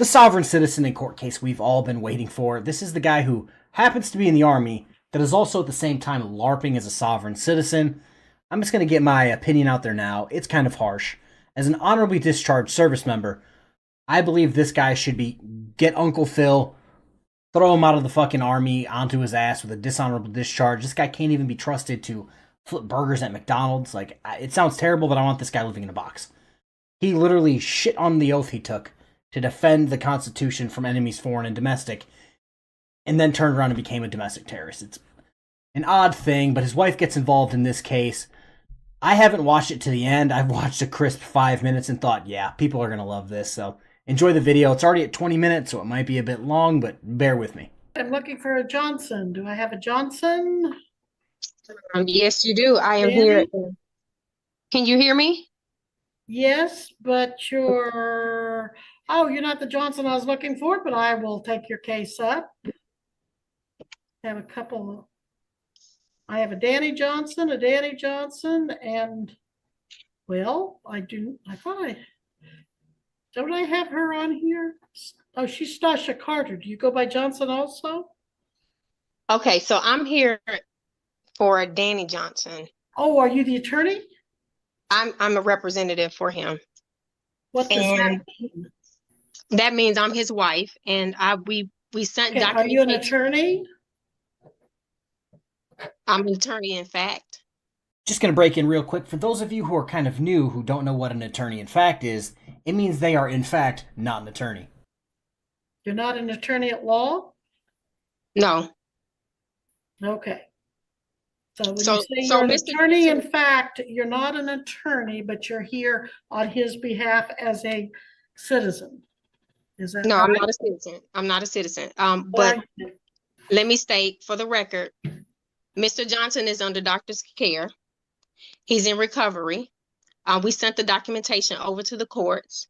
sovereign citizen in court case we've all been waiting for. This is the guy who happens to be in the army that is also at the same time LARPing as a sovereign citizen. I'm just going to get my opinion out there now. It's kind of harsh. As an honorably discharged service member, I believe this guy should be get Uncle Phil, throw him out of the fucking army onto his ass with a dishonorable discharge. This guy can't even be trusted to flip burgers at McDonald's. Like, it sounds terrible, but I want this guy living in a box. He literally shit on the oath he took to defend the Constitution from enemies foreign and domestic, and then turned around and became a domestic terrorist. It's an odd thing, but his wife gets involved in this case. I haven't watched it to the end. I've watched a crisp 5 minutes and thought, yeah, people are going to love this. So enjoy the video. It's already at 20 minutes, so it might be a bit long, but bear with me. I'm looking for a Johnson. Do I have a Johnson? Yes, you do. I am Danny? here. Can you hear me? Yes, but you're not the Johnson I was looking for, but I will take your case up. I have a couple. I have a Danny Johnson, and well, don't I have her on here? Oh, she's Stasha Carter. Do you go by Johnson also? Okay, so I'm here for Danny Johnson. Oh, are you the attorney? I'm a representative for him. What does that mean? That means I'm his wife, and we sent documentation. Are you an attorney? I'm an attorney, in fact. Just going to break in real quick. For those of you who are kind of new, who don't know what an attorney in fact is, it means they are in fact not an attorney. You're not an attorney at law? No. Okay. So when you say you're an attorney, in fact, you're not an attorney, but you're here on his behalf as a citizen. Is that No, right? I'm not a citizen. I'm not a citizen. But let me state for the record, Mr. Johnson is under doctor's care. He's in recovery. We sent the documentation over to the courts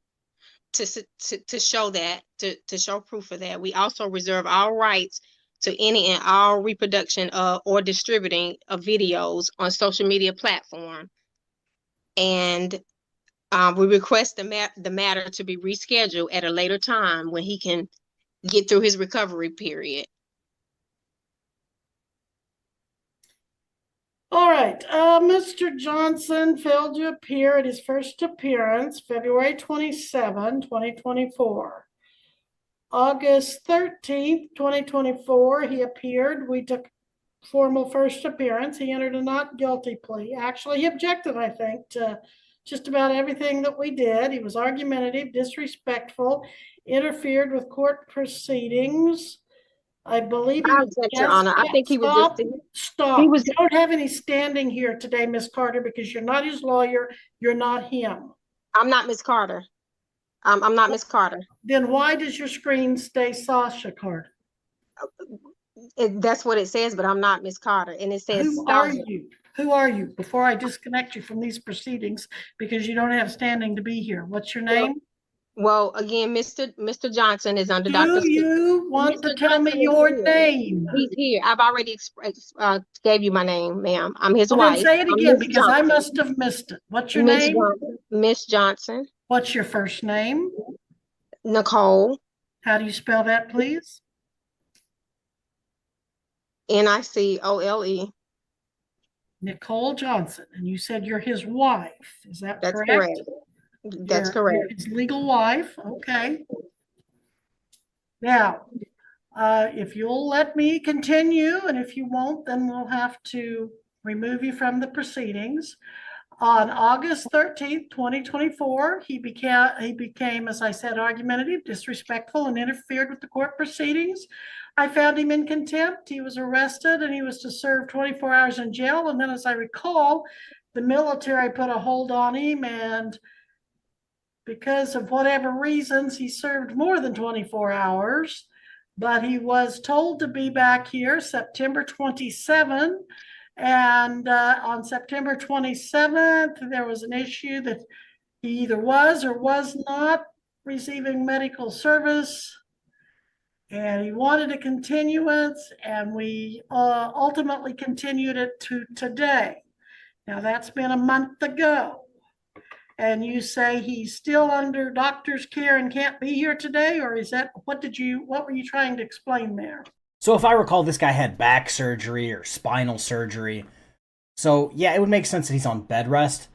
to show that, to show proof of that. We also reserve our rights to any and all reproduction of or distributing of videos on social media platform. And we request the matter to be rescheduled at a later time when he can get through his recovery period. All right. Mr. Johnson failed to appear at his first appearance, February 27, 2024. August 13th, 2024, he appeared. We took formal first appearance. He entered a not guilty plea. Actually, he objected, I think, to just about everything that we did. He was argumentative, disrespectful, interfered with court proceedings. I believe he was, Your Honor. I think he was stop. You don't have any standing here today, Miss Carter, because you're not his lawyer. You're not him. I'm not Miss Carter. I'm not Miss Carter. Then why does your screen say Sasha Carter? That's what it says, but I'm not Miss Carter. And it says, who are you? Who are you? Before I disconnect you from these proceedings, because you don't have standing to be here. What's your name? Well, again, Mr. Johnson is under doctor's care. Do you want to tell me your name? He's here. I've already gave you my name, ma'am. I'm his wife. Then say it again, because I must have missed it. What's your name? Miss Johnson. What's your first name? Nicole. How do you spell that, please? Nicole. Nicole Johnson. And you said you're his wife. Is that correct? That's correct. That's correct. You're his legal wife. Okay. Now, if you'll let me continue, and if you won't, then we'll have to remove you from the proceedings. On August 13th, 2024, he became, as I said, argumentative, disrespectful, and interfered with the court proceedings. I found him in contempt. He was arrested, and he was to serve 24 hours in jail. And then, as I recall, the military put a hold on him, and because of whatever reasons, he served more than 24 hours. But he was told to be back here September 27th. And on September 27th, there was an issue that he either was or was not receiving medical service. And he wanted a continuance, and we ultimately continued it to today. Now, that's been a month ago. and you say he's still under doctor's care and can't be here today, or is that, what were you trying to explain there? So if I recall, this guy had back surgery or spinal surgery. So yeah, it would make sense that he's on bed rest.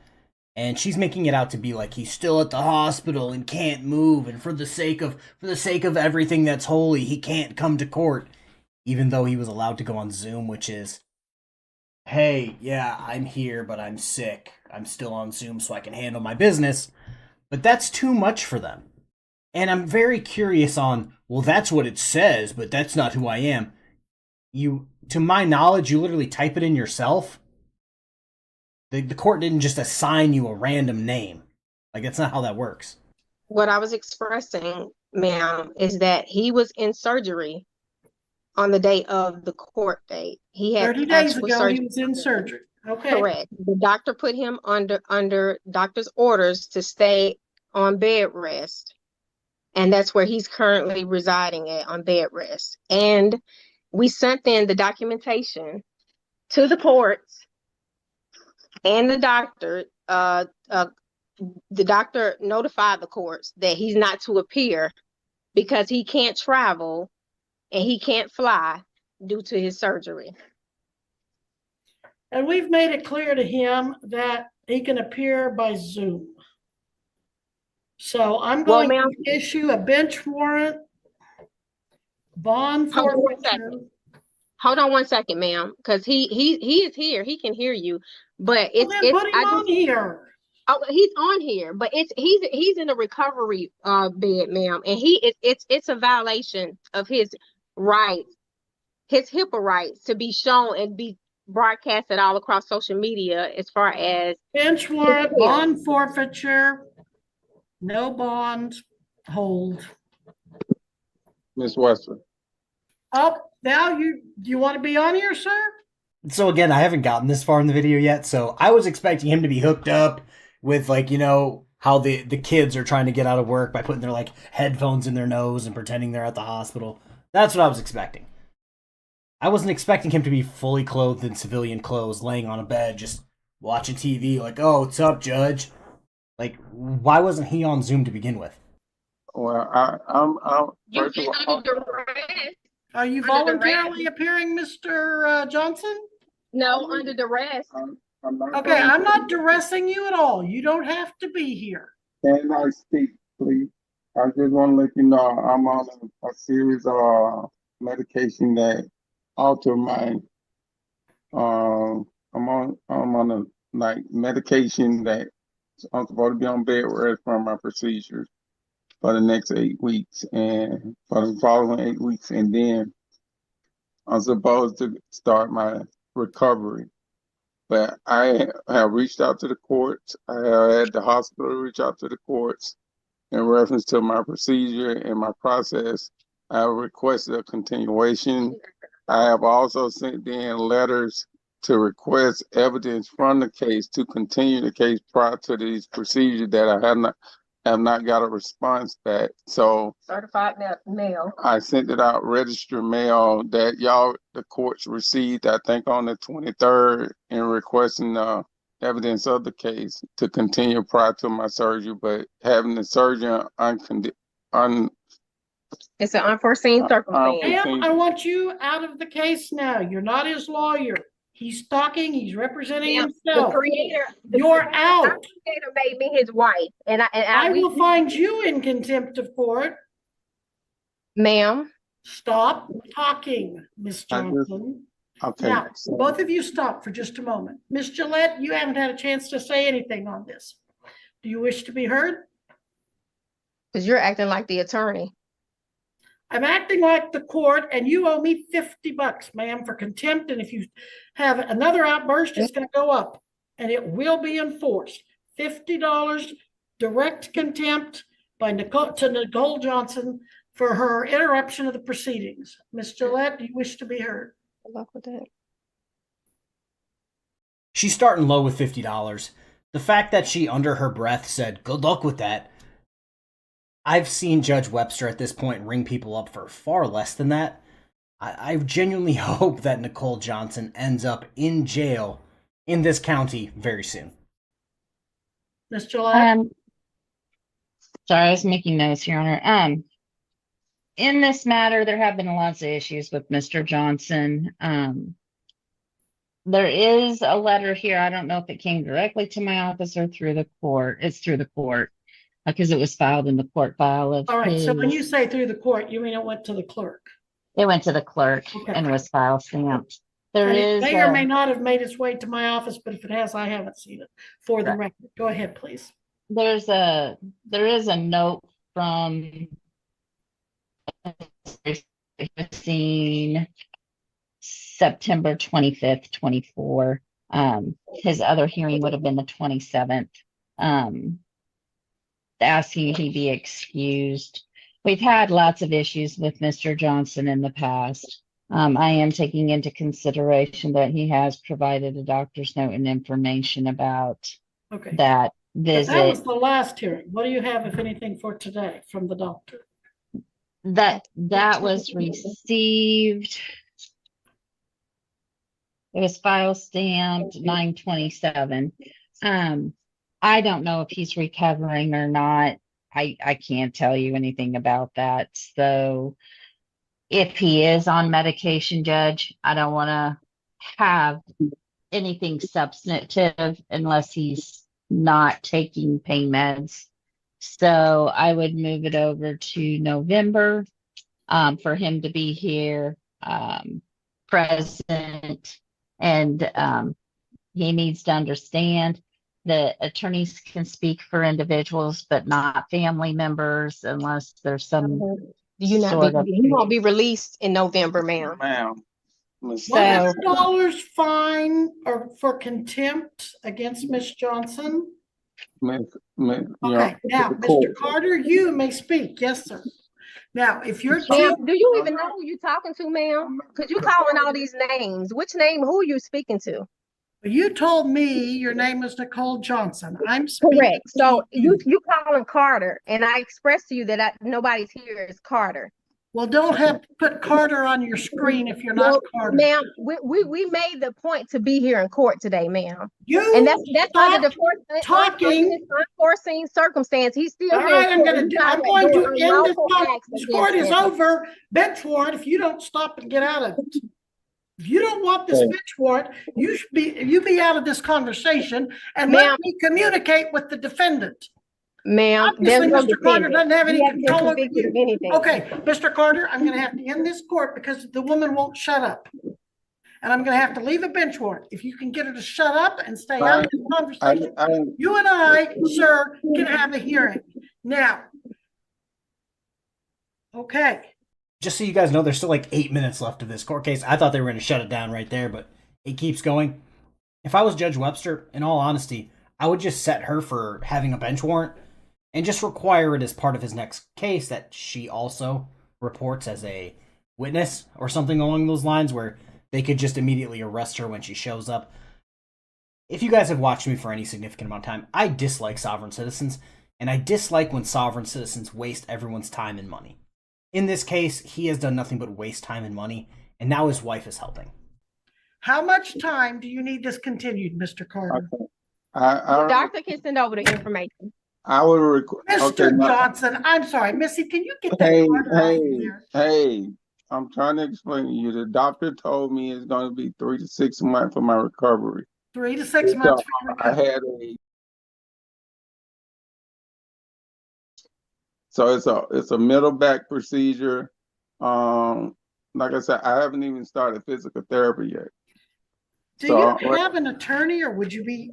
And she's making it out to be like he's still at the hospital and can't move, and for the sake of everything that's holy, he can't come to court, even though he was allowed to go on Zoom, which is, hey, yeah, I'm here, but I'm sick. I'm still on Zoom so I can handle my business. But that's too much for them. And I'm very curious on, well, that's what it says, but that's not who I am. To my knowledge, you literally type it in yourself. The court didn't just assign you a random name. Like, that's not how that works. What I was expressing, ma'am, is that he was in surgery on the day of the court date. He had 30 days actual ago, surgery. he was in surgery. Okay. Correct. The doctor put him under doctor's orders to stay on bed rest. And that's where he's currently residing at, on bed rest. And we sent in the documentation to the courts and the doctor. The doctor notified the courts that he's not to appear because he can't travel and he can't fly due to his surgery. And we've made it clear to him that he can appear by Zoom. So I'm going to issue a bench warrant, bond forfeiture. Hold on one second, ma'am, because he is here. He can hear you, but it's put him on here. Oh, he's on here, but he's in a recovery bed, ma'am, and it's a violation of his rights, his HIPAA rights, to be shown and be broadcasted all across social media as far as bench warrant, bond forfeiture, no bond, hold. Ms. Webster. Oh, now do you want to be on here, sir? So again, I haven't gotten this far in the video yet, so I was expecting him to be hooked up with, like, you know, how the kids are trying to get out of work by putting their, like, headphones in their nose and pretending they're at the hospital. That's what I was expecting. I wasn't expecting him to be fully clothed in civilian clothes, laying on a bed, just watching TV, like, oh, what's up, Judge? Like, why wasn't he on Zoom to begin with? Well, I'm you first of all, Are you voluntarily appearing, Mr. Johnson? No, under duress. I'm not Okay, I'm not duressing you at all. You don't have to be here. Can I speak, please? I just want to let you know I'm on a series of medication that alter my I'm on a like medication that I'm supposed to be on bed rest from my procedures for the next 8 weeks and for the following 8 weeks, and then I'm supposed to start my recovery. But I have reached out to the courts. I have had the hospital reach out to the courts in reference to my procedure and my process. I have requested a continuation. I have also sent in letters to request evidence from the case to continue the case prior to these procedures that I have not got a response back. So Certified mail. I sent it out registered mail that the courts received, I think, on the 23rd, in requesting evidence of the case to continue prior to my surgery, but having the surgeon it's an unforeseen circumstance. Ma'am, I want you out of the case now. You're not his lawyer. He's talking. He's representing himself. The creator, You're out. The creator made me his wife, and I will find you in contempt of court. Ma'am. Stop talking, Miss Johnson. Okay. Now, both of you stop for just a moment. Miss Gillette, you haven't had a chance to say anything on this. Do you wish to be heard? Because you're acting like the attorney. I'm acting like the court, and you owe me $50, ma'am, for contempt. And if you have another outburst, it's going to go up, and it will be enforced. $50 direct contempt by Nicole Johnson for her interruption of the proceedings. Ms. Gillette, do you wish to be heard? Good luck with that. She's starting low with $50. The fact that she, under her breath, said, good luck with that. I've seen Judge Webster at this point ring people up for far less than that. I genuinely hope that Nicole Johnson ends up in jail in this county very soon. Ms. Gillette? Sorry, I was making notes, Your Honor. In this matter, there have been lots of issues with Mr. Johnson. There is a letter here. I don't know if it came directly to my office or through the court. It's through the court because it was filed in the court file of All right, so when you his. say through the court, you mean it went to the clerk? It went to the clerk Okay. and was file stamped. There And it is may or may not have made its way to my office, but if it has, I haven't seen it. For the record, go ahead, please. there is a note from September 25th, 24. His other hearing would have been the 27th. Asking he be excused. We've had lots of issues with Mr. Johnson in the past. I am taking into consideration that he has provided a doctor's note and information about Okay. that But visit. that was the last hearing. What do you have, if anything, for today from the doctor? That was received. It was file stamped 9/27. I don't know if he's recovering or not. I can't tell you anything about that. So if he is on medication, Judge, I don't want to have anything substantive unless he's not taking pain meds. So I would move it over to November for him to be here, present, and he needs to understand that attorneys can speak for individuals, but not family members unless there's some sort of. He won't be released in November, ma'am. Ma'am. So- $100 fine or for contempt against Ms. Johnson. Okay, now, Mr. Carter, you may speak. Yes, sir. Now, if you're Ma'am, do you even know who you're talking to, ma'am? Because you're calling all these names. Which name? Who are you speaking to? you told me your name is Nicole Johnson. I'm speaking. Correct. So to you calling Carter, and I expressed to you that nobody's here is Carter. Well, don't have to put Carter on your screen if you're not Carter. Ma'am, we made the point to be here in court today, ma'am. You And that's under the talking. unforeseen circumstance. He's still All here. right, I'm going to end this unlawful talk. acts This against court is him. over. Bench warrant. If you don't stop and get out of it. If you don't want this bench warrant, you be out of this conversation and let me communicate with the defendant. Ma'am, Obviously, there's no Mr. Carter defendant. doesn't have any He hasn't been control over convicted you. of anything. Okay, Mr. Carter, I'm going to have to end this court because the woman won't shut up. And I'm going to have to leave a bench warrant. If you can get her to shut up and stay out of the conversation, you and I, sir, can have a hearing. Now, okay. Just so you guys know, there's still like 8 minutes left of this court case. I thought they were going to shut it down right there, but it keeps going. If I was Judge Webster, in all honesty, I would just set her for having a bench warrant and just require it as part of his next case that she also reports as a witness or something along those lines, where they could just immediately arrest her when she shows up. If you guys have watched me for any significant amount of time, I dislike sovereign citizens, and I dislike when sovereign citizens waste everyone's time and money. In this case, he has done nothing but waste time and money, and now his wife is helping. How much time do you need this continued, Mr. Carter? Okay. The doctor can send over the information. I would request. Mr. Johnson, I'm sorry. Missy, can you get that? Hey, I'm trying to explain to you. The doctor told me it's going to be 3 to 6 months for my recovery. 3 to 6 months for your recovery. I had So it's a middle back procedure. Like I said, I haven't even started physical therapy yet. Do you have an attorney, or would you be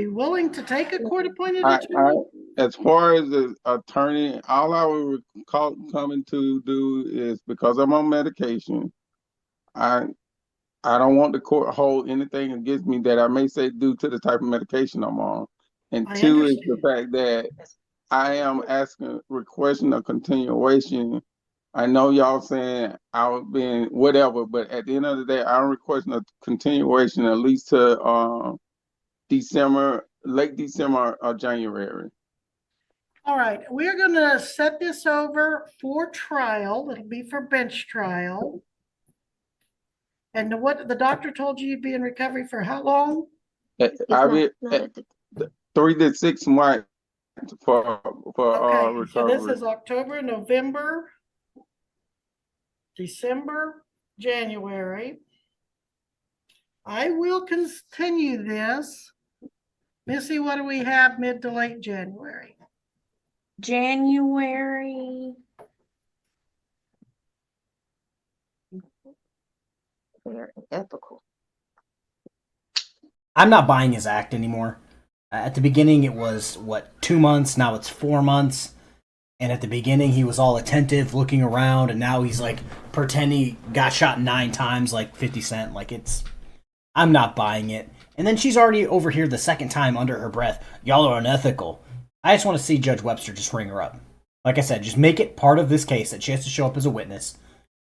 willing to take a court-appointed attorney? As far as the attorney, all I would coming to do is, because I'm on medication, I don't want the court hold anything against me that I may say due to the type of medication I'm on. And two is the fact that I am requesting a continuation. I know y'all saying I've been whatever, but at the end of the day, I'm requesting a continuation at least to December, late December or January. All right, we're going to set this over for trial. It'll be for bench trial. And what the doctor told you, you'd be in recovery for how long? The 3 to 6 months for Okay, so this recovery. is October, November, December, January. I will continue this. Missy, what do we have mid to late January? January. Fair and ethical. I'm not buying his act anymore. At the beginning, it was, 2 months? Now it's 4 months. And at the beginning, he was all attentive, looking around, and now he's like pretending he got shot 9 times, like 50 Cent. Like, I'm not buying it. And then she's already over here the second time under her breath. Y'all are unethical. I just want to see Judge Webster just ring her up. Like I said, just make it part of this case that she has to show up as a witness,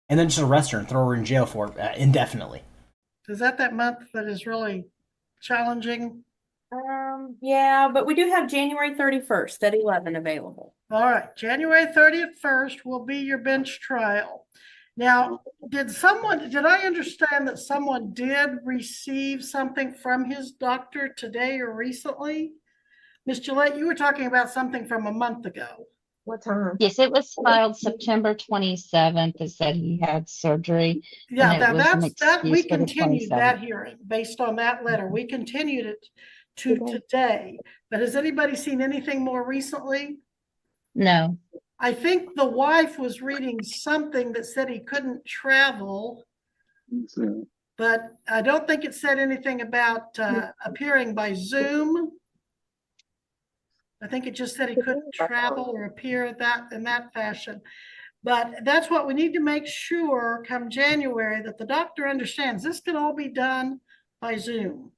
and then just arrest her and throw her in jail for indefinitely. Is that month that is really challenging? Yeah, but we do have January 31st at 11 available. All right, January 31st will be your bench trial. Now, did I understand that someone did receive something from his doctor today or recently? Ms. Gillette, you were talking about something from a month ago. What time? Yes, it was filed September 27th. It said he had surgery. Yeah, And it was an we excuse for the continued 27th. that hearing based on that letter. We continued it to today. But has anybody seen anything more recently? No. I think the wife was reading something that said he couldn't travel, but I don't think it said anything about appearing by Zoom. I think it just said he couldn't travel or appear in that fashion. But that's what we need to make sure come January, that the doctor understands this can all be done by Zoom.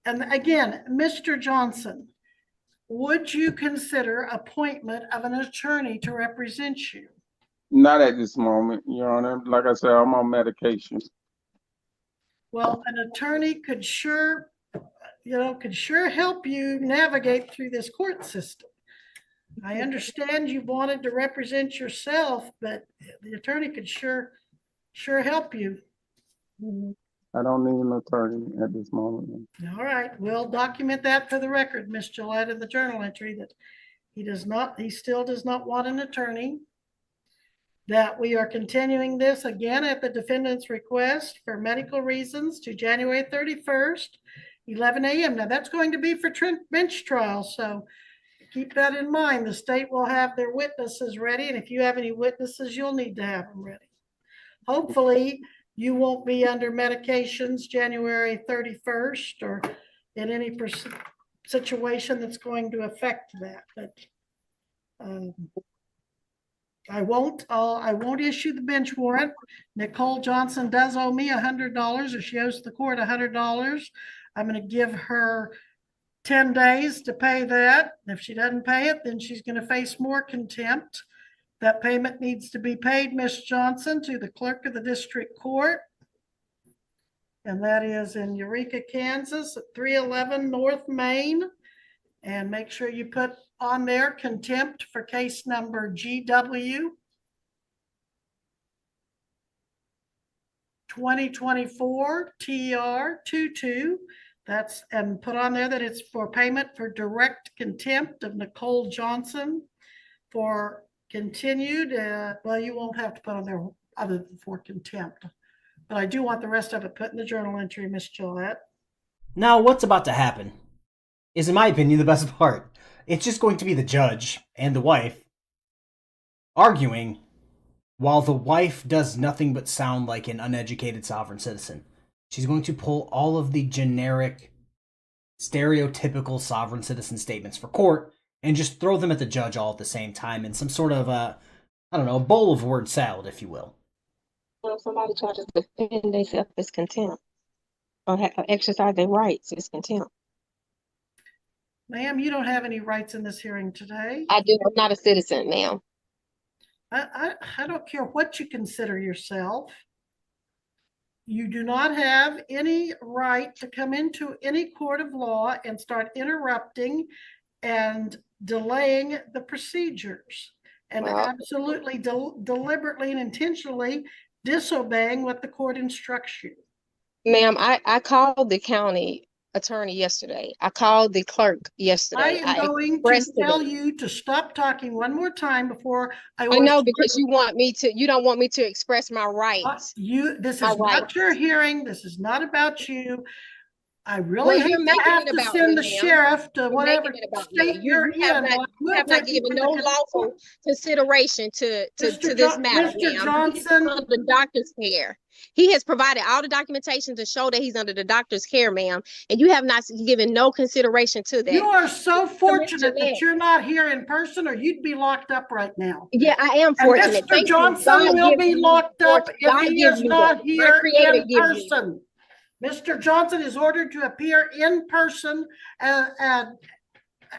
And again, Mr. Johnson, would you consider appointment of an attorney to represent you? Not at this moment, Your Honor. Like I said, I'm on medication. Well, an attorney could sure help you navigate through this court system. I understand you wanted to represent yourself, but the attorney could sure help you. I don't need an attorney at this moment. All right, we'll document that for the record, Ms. Gillette, in the journal entry, that he still does not want an attorney. That we are continuing this again at the defendant's request for medical reasons to January 31st, 11 a.m. Now that's going to be for bench trial, so keep that in mind. The state will have their witnesses ready, and if you have any witnesses, you'll need to have them ready. Hopefully, you won't be under medications January 31st or in any situation that's going to affect that. But I won't issue the bench warrant. Nicole Johnson does owe me $100, or she owes the court $100. I'm going to give her 10 days to pay that. If she doesn't pay it, then she's going to face more contempt. That payment needs to be paid, Ms. Johnson, to the clerk of the district court. And that is in Eureka, Kansas at 311 North Main. And make sure you put on there contempt for case number GW 2024 TR22. And put on there that it's for payment for direct contempt of Nicole Johnson for continued, well, you won't have to put on there other than for contempt, but I do want the rest of it put in the journal entry, Miss Gillette. Now, what's about to happen is, in my opinion, the best part. It's just going to be the judge and the wife arguing while the wife does nothing but sound like an uneducated sovereign citizen. She's going to pull all of the generic, stereotypical sovereign citizen statements for court and just throw them at the judge all at the same time in some sort of, a bowl of word salad, if you will. Well, if somebody tries to defend themselves, it's contempt. Or exercise their rights, it's contempt. Ma'am, you don't have any rights in this hearing today. I do. I'm not a citizen, ma'am. I don't care what you consider yourself. You do not have any right to come into any court of law and start interrupting and delaying the procedures and absolutely deliberately and intentionally disobeying what the court instructs you. Ma'am, I called the county attorney yesterday. I called the clerk I yesterday. am going to expressed tell them. you to stop talking one more time before I I will. know, because you don't want me to express my rights. This My is not rights. your hearing. This is not about you. I really Well, hate you're to making have it to about send me, the ma'am. sheriff to You're whatever making it about me. state you're You have in. not, while you we're have not waiting given for no the lawful consideration to this matter, Mr. ma'am. He's Johnson, under the doctor's care. He has provided all the documentation to show that he's under the doctor's care, ma'am, and you have not given no consideration to that. you are so fortunate that Jeanette. you're not here in person, or you'd be locked up right now. Yeah, I am And fortunate. Mr. Thank you. Johnson God will gives be me locked up fortune. if God he gives is me not that. My here creator in gives me that. person. Mr. Johnson is ordered to appear in person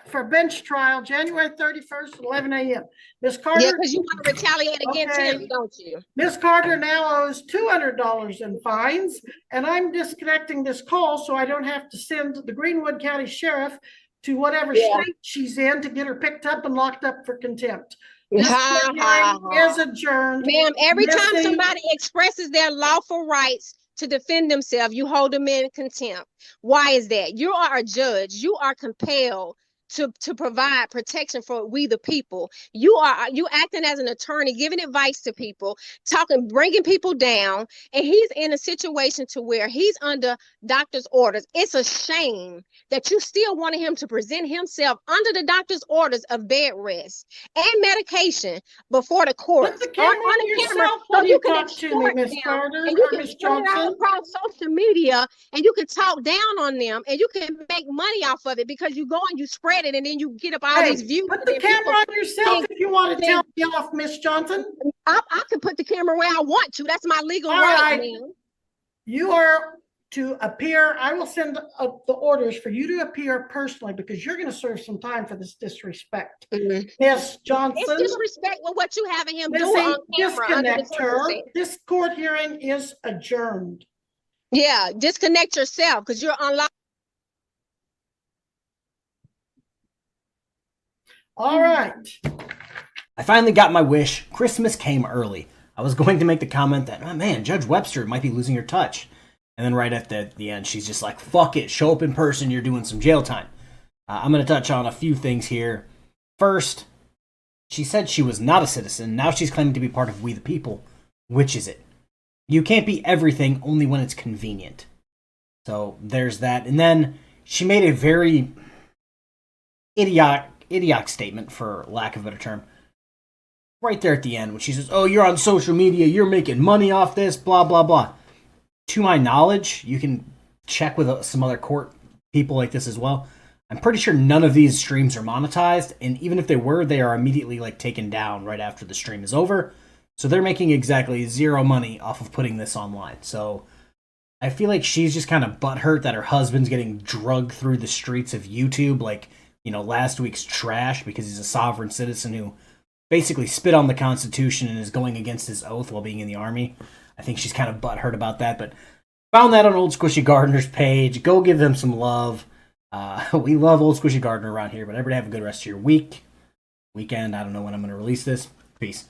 for bench trial, January 31st, 11 a.m. Ms. Yeah, Carter, because you want to retaliate against Okay. him, don't you? Ms. Carter now owes $200 in fines, and I'm disconnecting this call so I don't have to send the Greenwood County Sheriff to whatever Yeah. state she's in to get her picked up and locked up for contempt. This Ha, hearing ha, ha. is adjourned. Ma'am, every time Missing- somebody expresses their lawful rights to defend themselves, you hold them in contempt. Why is that? You are a judge. You are compelled to provide protection for we the people. You acting as an attorney, giving advice to people, talking, bringing people down, and he's in a situation to where he's under doctor's orders. It's a shame that you still wanted him to present himself under the doctor's orders of bed rest and medication before the court. Put the camera on yourself so when you you can talk to me, extort Ms. them, Carter and you or can Ms. spread it out Johnson. across social media, and you can talk down on them, and you can make money off of it because you go and you spread it, and then you get up all Hey, these views. put and the then camera people on yourself think- if you want to think- tell me off, Ms. Johnson. I can put the camera where I want to. That's my legal All right, right. ma'am. You are to appear. I will send the orders for you to appear personally because you're going to serve some time for this disrespect. Mhm. Ms. It's Johnson, disrespect with what you having him do Missy, on camera under the disconnect her. circumstance. This court hearing is adjourned. Yeah, disconnect yourself because you're unlawful. All right. I finally got my wish. Christmas came early. I was going to make the comment that, oh man, Judge Webster might be losing her touch. And then right at the end, she's just like, fuck it, show up in person, you're doing some jail time. I'm going to touch on a few things here. First, she said she was not a citizen. Now she's claiming to be part of We the People. Which is it? You can't be everything only when it's convenient. So there's that. And then she made a very idiotic statement, for lack of a better term, right there at the end when she says, oh, you're on social media, you're making money off this, blah, blah, blah. To my knowledge, you can check with some other court people like this as well. I'm pretty sure none of these streams are monetized, and even if they were, they are immediately taken down right after the stream is over. So they're making exactly zero money off of putting this online. So I feel like she's just kind of butthurt that her husband's getting drugged through the streets of YouTube like, last week's trash because he's a sovereign citizen who basically spit on the Constitution and is going against his oath while being in the Army. I think she's kind of butthurt about that, but found that on Old Squishy Gardener's page. Go give them some love. We love Old Squishy Gardener around here, but everybody have a good rest of your weekend. I don't know when I'm going to release this. Peace.